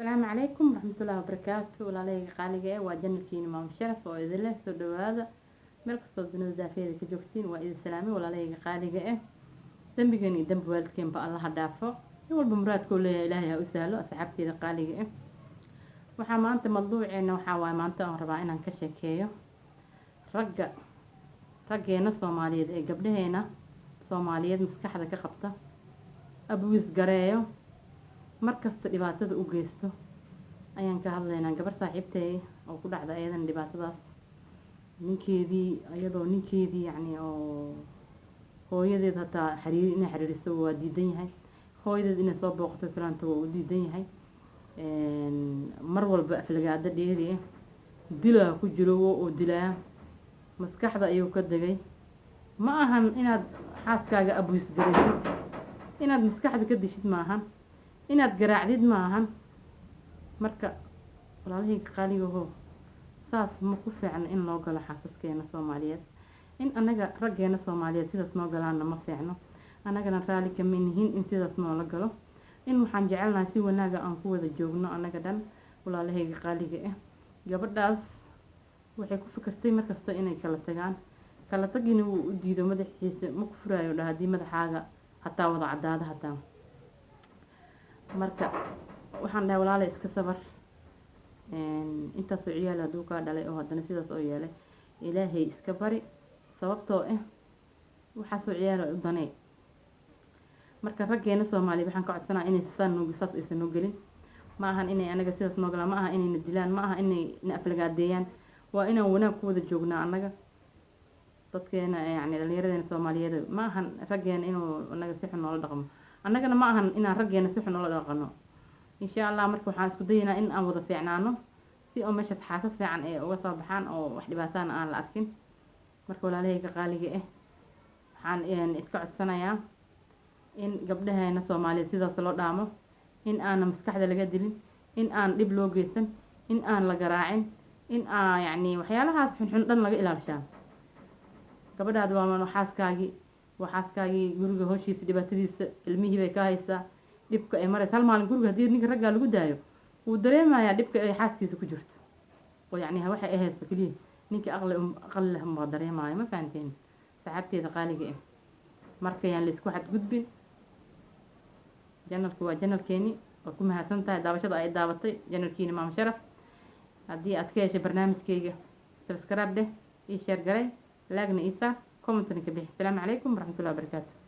السلام عليكم ورحمة الله وبركاته ولا لي قالي وجنكين مام شرف وإذا الله سود هذا ملك صوت نزا في كجوكتين وإذا سلامي ولا لي قالي دنبجني دنب والدكين بقى الله دافع يقول بمراد كل إلهي أسأله أصحابتي قالي waxaa maanta mawduuceena waxaa waaye maanta aan rabaa inaan ka sheekeeyo raggeena Soomaaliyeed ee gabdhaheena Soomaaliyeed maskaxda ka qabta abuse gareeyo markasta dhibaatada u geysto ayaan ka hadlaynaa gabar saaxiibtay oo ku dhacda ayadan dhibaatadaas ninkeedii yacni oo hooyadeed hataa inay xiriiriso waa diidan yahay hooyadeed inay soo booqato islaanta waa u diidan yahay mar walba aflagaada dheeri dilaa ku jiro oo dilaa maskaxda ayuu ka dagay ma ahan inaad xaaskaaga abuse garaysid inaad maskaxda ka dishid maahan inaad garaacdid maahan marka walaalahayga qaaligaho saas ma ku fiicna in loo galo xaasaskeena Soomaaliyeed in anaga raggeena Soomaaliyeed sidaas noo galaana ma fiicno anagana raali kama nihin in sidaas noola galo in waxaan jecelnahay si wanaaga aan ku wada joogno anaga dhan walaalahayga qaaliga gabadhaas waxay ku fikirtay markasta inay kala tagaan kala tagina uu u diido madaxiisa ma ku furaayo hadii madaxaaga hataa wada cadaada hataa marka waxaan dhahay walaalay iska sabar intaas oo ciyaal haduu ka dhalay oo hadana sidaas oo yeelay ilaahay iska bari sababtoo waxa soo ciyaal u danay marka raggeena Soomaaliyeed waxaan ka codsanayaa inay saas aysan noo gelin ma ahan inay anaga sidaas noo galaan ma aha inay dilaan ma aha inay aflagaadeeyaan waa inaan wanaag ku wada joognaa anaga dadkeena yacni dhalinyaradeena Soomaaliyeed ma ahan raggeena inuu anaga si xun noola dhaqmo annagana ma ahan inaan raggeena si xun noola dhaqano insha Allah marka waxaan isku dayaynaa in aan wada fiicnaano si oo meesha xaasas fiican ee uga soo baxaan oo wax dhibaataan aan la arkin marka walaalahayga qaaliga waxaan iska codsanayaa in gabdhaheena Soomaaliyeed sidaas loo dhaamo in aan maskaxda laga dilin in aan dib loo geysan in aan la garaacin in aan yacni waxyaalahaas xun dhan laga ilaalishaa gabadhaad waa xaaskaagii guriga hoshiisa dhibaatadiisa ilmihii bay ka haysaa dhibka ay maraysa hal maalin guriga haddii ninka raggaa lagu daayo wuu dareemayaa dhibka ay xaaskiisa ku jirto oo yacni waxa ay hayso keliya ninka aqli leh ma dareemayo ma fahanteen saxaabteeda qaaliga marka yaan la isku xadgudbin janalku waa janalkeeni waa ku mahadsantahay daawashada ay daabatay janalkiina maam sharaf haddii aad ka heshay barnaamijkayga subscribe ii share garay laagna ii saar commentna ka bixi. Assalaamu calaykum waraxmatullaahi wabarakaatuh.